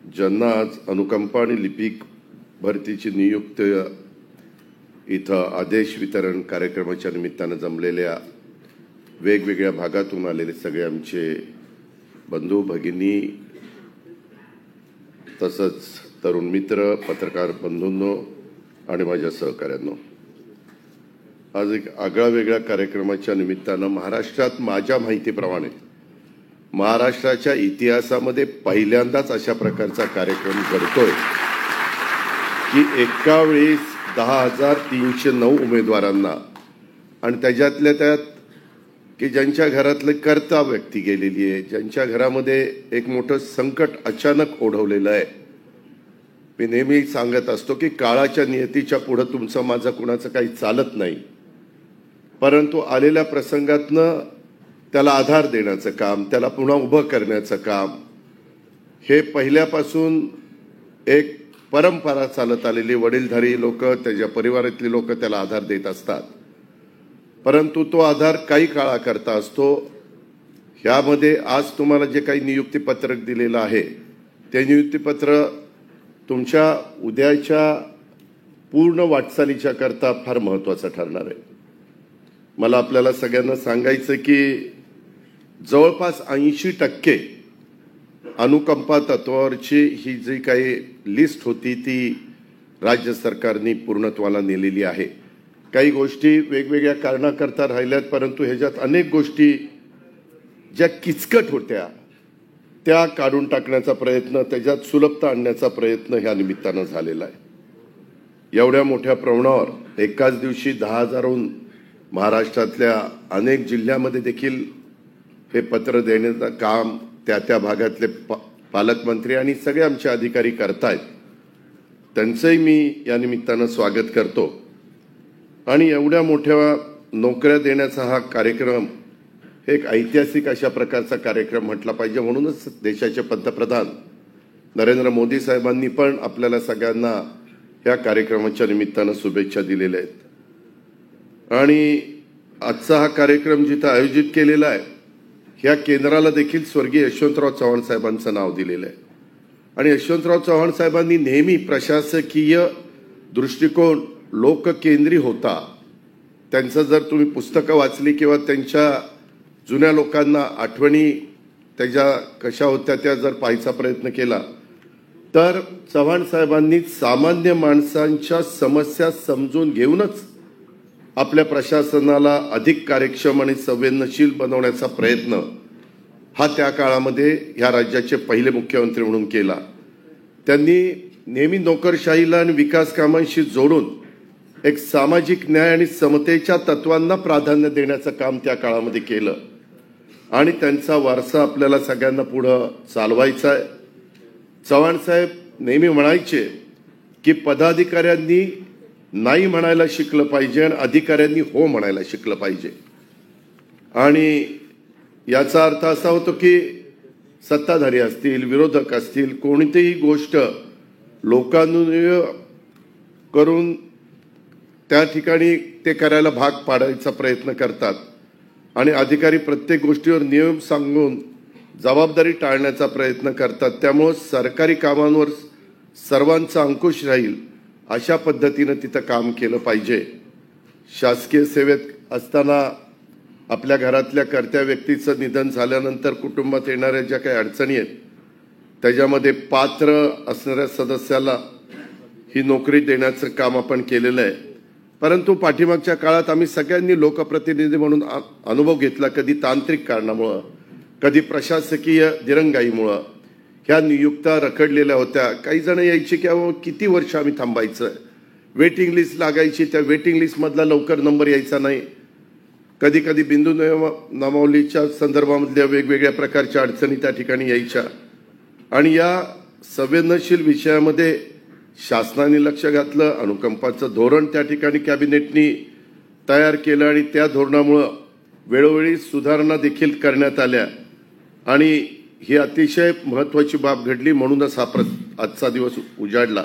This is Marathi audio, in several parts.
ज्यांना आज अनुकंपा आणि लिपिक भरतीची नियुक्ती इथं आदेश वितरण कार्यक्रमाच्या निमित्तानं जमलेल्या वेगवेगळ्या भागातून आलेले सगळे आमचे बंधू भगिनी तसंच तरुण मित्र पत्रकार बंधूंनो आणि माझ्या सहकाऱ्यांनो, आज एक आगळा वेगळ्या कार्यक्रमाच्या निमित्तानं महाराष्ट्रात माझ्या माहितीप्रमाणे महाराष्ट्राच्या इतिहासामध्ये पहिल्यांदाच अशा प्रकारचा कार्यक्रम घडतोय की एका वेळेस 10,309 उमेदवारांना आणि त्याच्यातल्या त्यात की ज्यांच्या घरातले कर्ता व्यक्ती गेलेली आहे, ज्यांच्या घरामध्ये एक मोठं संकट अचानक ओढवलेलं आहे. मी नेहमी सांगत असतो की काळाच्या नियतीच्या पुढे तुमचं माझं कुणाचं काही चालत नाही, परंतु आलेल्या प्रसंगातनं त्याला आधार देण्याचं काम, त्याला पुन्हा उभं करण्याचं काम हे पहिल्यापासून एक परंपरा चालत आलेली. वडीलधारी लोक, त्याच्या परिवारातली लोक त्याला आधार देत असतात, परंतु तो आधार काही काळाकरता असतो. ह्यामध्ये आज तुम्हाला जे काही नियुक्तीपत्रक दिलेलं आहे ते नियुक्तीपत्र तुमच्या उद्याच्या पूर्ण वाटचालीच्या करता फार महत्त्वाचं ठरणार आहे. मला आपल्याला सगळ्यांना सांगायचं की जवळपास 80% अनुकंपा तत्वावरची ही जी काही लिस्ट होती ती राज्य सरकारने पूर्णत्वाला नेलेली आहे. काही गोष्टी वेगवेगळ्या कारणाकरता राहिल्यात, परंतु ह्याच्यात अनेक गोष्टी ज्या किचकट होत्या त्या काढून टाकण्याचा प्रयत्न, त्याच्यात सुलभता आणण्याचा प्रयत्न ह्या निमित्तानं झालेला आहे. एवढ्या मोठ्या प्रमाणावर एकाच दिवशी 10,000हून महाराष्ट्रातल्या अनेक जिल्ह्यामध्ये देखील हे पत्र देण्याचं काम त्या भागातले पालकमंत्री आणि सगळे आमचे अधिकारी करतायत. त्यांचंही मी या निमित्तानं स्वागत करतो. आणि एवढ्या मोठ्या नोकऱ्या देण्याचा हा कार्यक्रम एक ऐतिहासिक अशा प्रकारचा कार्यक्रम म्हटला पाहिजे. म्हणूनच देशाचे पंतप्रधान नरेंद्र मोदी साहेबांनी पण आपल्याला सगळ्यांना या कार्यक्रमाच्या निमित्तानं शुभेच्छा दिलेल्या आहेत. आणि आजचा हा कार्यक्रम जिथं आयोजित केलेला आहे ह्या केंद्राला देखील स्वर्गीय यशवंतराव चव्हाण साहेबांचं नाव दिलेलं आहे. आणि यशवंतराव चव्हाण साहेबांनी नेहमी प्रशासकीय दृष्टिकोन लोककेंद्री होता. त्यांचं जर तुम्ही पुस्तकं वाचली किंवा त्यांच्या जुन्या लोकांना आठवणी त्याच्या कशा होत्या त्या जर पाहायचा प्रयत्न केला तर चव्हाण साहेबांनी सामान्य माणसांच्या समस्या समजून घेऊनच आपल्या प्रशासनाला अधिक कार्यक्षम आणि संवेदनशील बनवण्याचा प्रयत्न हा त्या काळामध्ये ह्या राज्याचे पहिले मुख्यमंत्री म्हणून केला. त्यांनी नेहमी नोकरशाहीला आणि विकास कामांशी जोडून एक सामाजिक न्याय आणि समतेच्या तत्वांना प्राधान्य देण्याचं काम त्या काळामध्ये केलं. आणि त्यांचा वारसा आपल्याला सगळ्यांना पुढं चालवायचा आहे. चव्हाण साहेब नेहमी म्हणायचे की पदाधिकाऱ्यांनी नाही म्हणायला शिकलं पाहिजे आणि अधिकाऱ्यांनी हो म्हणायला शिकलं पाहिजे. आणि याचा अर्थ असा होतो की सत्ताधारी असतील, विरोधक असतील, कोणतीही गोष्ट लोकांनुनय करून त्या ठिकाणी ते करायला भाग पाडायचा प्रयत्न करतात आणि अधिकारी प्रत्येक गोष्टीवर नियम सांगून जबाबदारी टाळण्याचा प्रयत्न करतात. त्यामुळे सरकारी कामांवर सर्वांचा अंकुश राहील अशा पद्धतीनं तिथं काम केलं पाहिजे. शासकीय सेवेत असताना आपल्या घरातल्या कर्त्या व्यक्तीचं निधन झाल्यानंतर कुटुंबात येणाऱ्या ज्या काही अडचणी आहेत त्याच्यामध्ये पात्र असणाऱ्या सदस्याला ही नोकरी देण्याचं काम आपण केलेलं आहे. परंतु पाठीमागच्या काळात आम्ही सगळ्यांनी लोकप्रतिनिधी म्हणून अनुभव घेतला. कधी तांत्रिक कारणामुळं, कधी प्रशासकीय दिरंगाईमुळं ह्या नियुक्त्या रखडलेल्या होत्या. काही जण यायची की किती वर्ष आम्ही थांबायचं, वेटिंग लिस्ट लागायची, त्या वेटिंग लिस्टमधला लवकर नंबर यायचा नाही. कधी कधी बिंदू नामावलीच्या संदर्भामधल्या वेगवेगळ्या प्रकारच्या अडचणी त्या ठिकाणी यायच्या. आणि या संवेदनशील विषयामध्ये शासनाने लक्ष घातलं. अनुकंपाचं धोरण त्या ठिकाणी कॅबिनेटनी तयार केलं आणि त्या धोरणामुळं वेळोवेळी सुधारणा देखील करण्यात आल्या. आणि ही अतिशय महत्त्वाची बाब घडली. म्हणूनच हा आजचा दिवस उजाडला.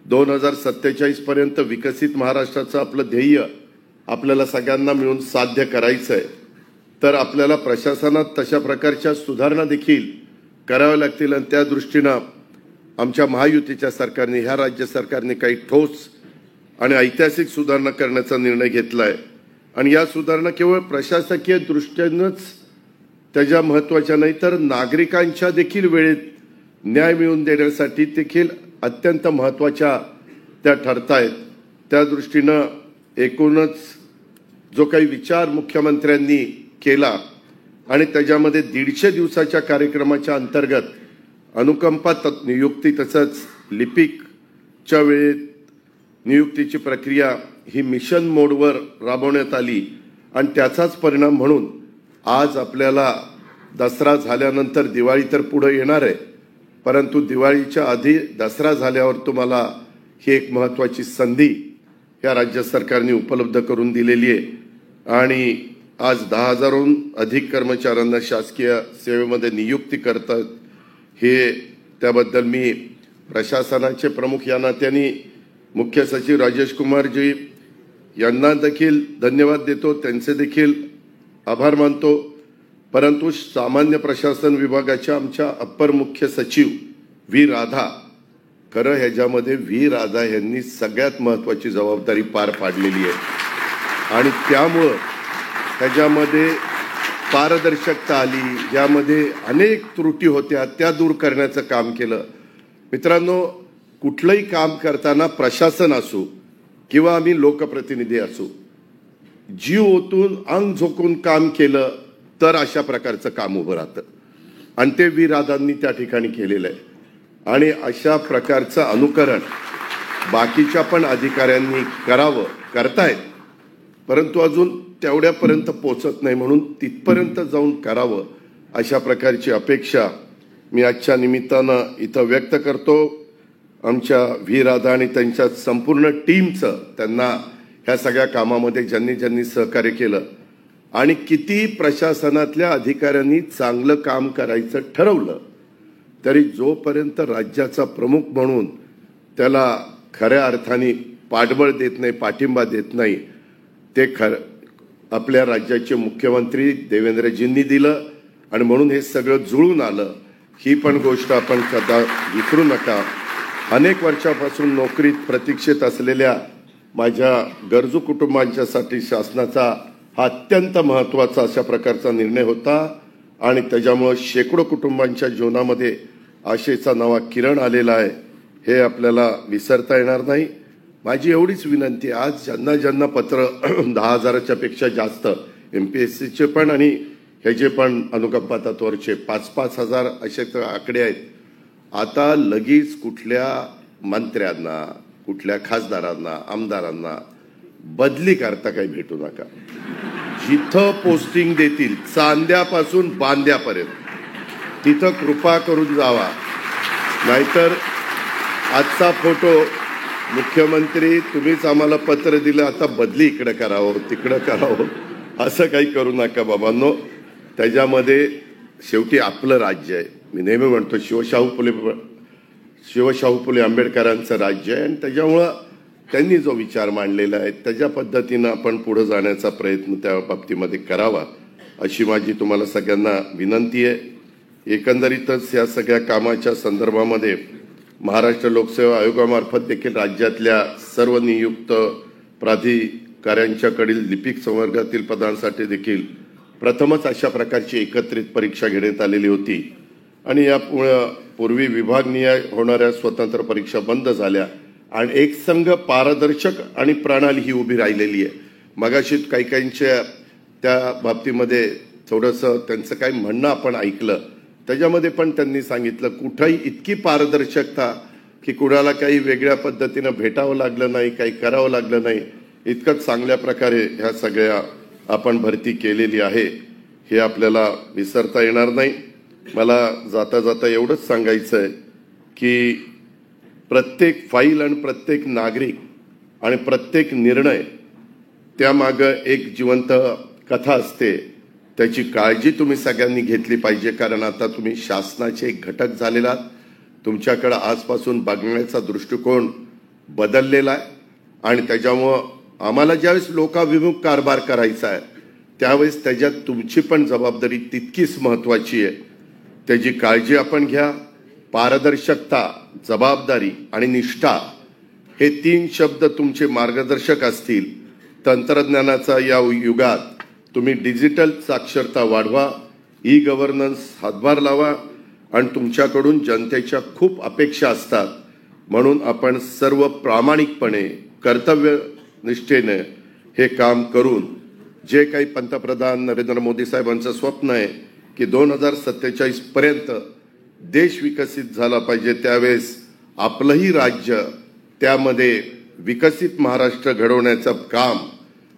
2047 पर्यंत विकसित महाराष्ट्राचं आपलं ध्येय आपल्याला सगळ्यांना मिळून साध्य करायचं आहे. तर आपल्याला प्रशासनात तशा प्रकारच्या सुधारणा देखील कराव्या लागतील आणि त्या दृष्टीनं आमच्या महायुतीच्या सरकारने, ह्या राज्य सरकारने काही ठोस आणि ऐतिहासिक सुधारणा करण्याचा निर्णय घेतला आहे. आणि या सुधारणा केवळ प्रशासकीय दृष्ट्यानंच त्याच्या महत्त्वाच्या नाही, तर नागरिकांच्या देखील वेळेत न्याय मिळवून देण्यासाठी देखील अत्यंत महत्त्वाच्या त्या ठरतायत. त्या दृष्टीनं एकूणच जो काही विचार मुख्यमंत्र्यांनी केला आणि त्याच्यामध्ये 150 दिवसाच्या कार्यक्रमाच्या अंतर्गत अनुकंपा नियुक्ती तसंच लिपिकच्या वेळेत नियुक्तीची प्रक्रिया ही मिशन मोडवर राबवण्यात आली आणि त्याचाच परिणाम म्हणून आज आपल्याला दसरा झाल्यानंतर दिवाळी तर पुढे येणार आहे, परंतु दिवाळीच्या आधी दसरा झाल्यावर तुम्हाला ही एक महत्त्वाची संधी या राज्य सरकारने उपलब्ध करून दिलेली आहे. आणि आज 10,000हून अधिक कर्मचाऱ्यांना शासकीय सेवेमध्ये नियुक्ती करतात. हे त्याबद्दल मी प्रशासनाचे प्रमुख या नात्याने मुख्य सचिव राजेश कुमारजी यांना देखील धन्यवाद देतो, त्यांचे देखील आभार मानतो. परंतु सामान्य प्रशासन विभागाच्या आमच्या अप्पर मुख्य सचिव व्ही राधा, खरं ह्याच्यामध्ये व्ही राधा यांनी सगळ्यात महत्त्वाची जबाबदारी पार पाडलेली आहे आणि त्यामुळं त्याच्यामध्ये पारदर्शकता आली. ज्यामध्ये अनेक त्रुटी होत्या त्या दूर करण्याचं काम केलं. मित्रांनो, कुठलंही काम करताना प्रशासन असो किंवा आम्ही लोकप्रतिनिधी असो, जीव ओतून अंग झोकून काम केलं तर अशा प्रकारचं काम उभं राहतं आणि ते व्ही राधांनी त्या ठिकाणी केलेलं आहे. आणि अशा प्रकारचं अनुकरण बाकीच्या पण अधिकाऱ्यांनी करावं, करतायत, परंतु अजून तेवढ्यापर्यंत पोचत नाही, म्हणून तिथपर्यंत जाऊन करावं अशा प्रकारची अपेक्षा मी आजच्या निमित्तानं इथं व्यक्त करतो. आमच्या व्ही राधा आणि त्यांच्या संपूर्ण टीमचं, त्यांना ह्या सगळ्या कामामध्ये ज्यांनी ज्यांनी सहकार्य केलं आणि किती प्रशासनातल्या अधिकाऱ्यांनी चांगलं काम करायचं ठरवलं तरी जोपर्यंत राज्याचा प्रमुख म्हणून त्याला खऱ्या अर्थाने पाठबळ देत नाही, पाठिंबा देत नाही, ते आपल्या राज्याचे मुख्यमंत्री देवेंद्रजींनी दिलं आणि म्हणून हे सगळं जुळून आलं. ही पण गोष्ट आपण सदा विसरू नका. अनेक वर्षापासून नोकरीत प्रतीक्षेत असलेल्या माझ्या गरजू कुटुंबांच्यासाठी शासनाचा हा अत्यंत महत्त्वाचा अशा प्रकारचा निर्णय होता आणि त्याच्यामुळे शेकडो कुटुंबांच्या जीवनामध्ये आशेचा नवा किरण आलेला आहे. हे आपल्याला विसरता येणार नाही. माझी एवढीच विनंती, आज ज्यांना ज्यांना पत्र 10,000च्या पेक्षा जास्त MPSCचे पण आणि ह्याचे पण अनुकंपा तत्वावरचे 5-5 हजार असे आकडे आहेत. आता लगेच कुठल्या मंत्र्यांना, कुठल्या खासदारांना, आमदारांना बदली करता काही भेटू नका. जिथं पोस्टिंग देतील चांद्यापासून बांद्यापर्यंत तिथं कृपा करून जावा. नाहीतर आजचा फोटो, मुख्यमंत्री तुम्हीच आम्हाला पत्र दिलं, आता बदली इकडं करावं तिकडं करावं, असं काही करू नका बाबांनो. त्याच्यामध्ये शेवटी आपलं राज्य आहे. मी नेहमी म्हणतो शिवशाहू फुले आंबेडकरांचं राज्य आहे आणि त्याच्यामुळं त्यांनी जो विचार मांडलेला आहे त्याच्या पद्धतीनं आपण पुढे जाण्याचा प्रयत्न त्या बाबतीमध्ये करावा अशी माझी तुम्हाला सगळ्यांना विनंती आहे. एकंदरीतच या सगळ्या कामाच्या संदर्भामध्ये महाराष्ट्र लोकसेवा आयोगामार्फत देखील राज्यातल्या सर्व नियुक्त प्राधिकाऱ्यांच्याकडील लिपिक संवर्गातील पदांसाठी देखील प्रथमच अशा प्रकारची एकत्रित परीक्षा घेण्यात आलेली होती आणि या पूर्वी विभागनिहाय होणाऱ्या स्वतंत्र परीक्षा बंद झाल्या आणि एक संघ पारदर्शक आणि प्रणाली ही उभी राहिलेली आहे. मगाशी काही काहींच्या त्या बाबतीमध्ये थोडंसं त्यांचं काही म्हणणं आपण ऐकलं, त्याच्यामध्ये पण त्यांनी सांगितलं कुठंही इतकी पारदर्शकता की कुणाला काही वेगळ्या पद्धतीनं भेटावं लागलं नाही, काही करावं लागलं नाही, इतकंच चांगल्या प्रकारे ह्या सगळ्या आपण भरती केलेली आहे. हे आपल्याला विसरता येणार नाही. मला जाता जाता एवढंच सांगायचं आहे की प्रत्येक फाईल आणि प्रत्येक नागरिक आणि प्रत्येक निर्णय त्यामागं एक जिवंत कथा असते. त्याची काळजी तुम्ही सगळ्यांनी घेतली पाहिजे, कारण आता तुम्ही शासनाचे एक घटक झालेला आहात. तुमच्याकडे आजपासून बघण्याचा दृष्टिकोन बदललेला आहे आणि त्याच्यामुळं आम्हाला ज्यावेळेस लोकाभिमुख कारभार करायचा आहे त्यावेळेस त्याच्यात तुमची पण जबाबदारी तितकीच महत्त्वाची आहे. त्याची काळजी आपण घ्या. पारदर्शकता, जबाबदारी आणि निष्ठा हे 3 शब्द तुमचे मार्गदर्शक असतील. तंत्रज्ञानाचा या युगात तुम्ही डिजिटल साक्षरता वाढवा, ई गव्हर्नन्स हातभार लावा आणि तुमच्याकडून जनतेच्या खूप अपेक्षा असतात. म्हणून आपण सर्व प्रामाणिकपणे कर्तव्यनिष्ठेने हे काम करून जे काही पंतप्रधान नरेंद्र मोदी साहेबांचं स्वप्न आहे की 2047 पर्यंत देश विकसित झाला पाहिजे, त्यावेळेस आपलंही राज्य त्यामध्ये विकसित महाराष्ट्र घडवण्याचं काम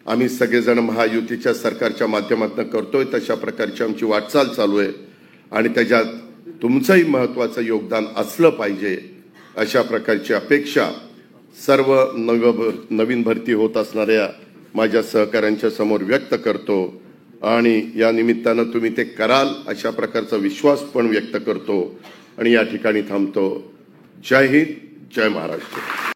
आम्ही सगळेजण महायुतीच्या सरकारच्या माध्यमातून करतोय. तशा प्रकारची आमची वाटचाल चालू आहे आणि त्याच्यात तुमचंही महत्त्वाचं योगदान असलं पाहिजे अशा प्रकारची अपेक्षा सर्व नवीन भरती होत असणाऱ्या माझ्या सहकाऱ्यांच्या समोर व्यक्त करतो आणि या निमित्तानं तुम्ही ते कराल अशा प्रकारचा विश्वास पण व्यक्त करतो आणि या ठिकाणी थांबतो. जय हिंद, जय महाराष्ट्र.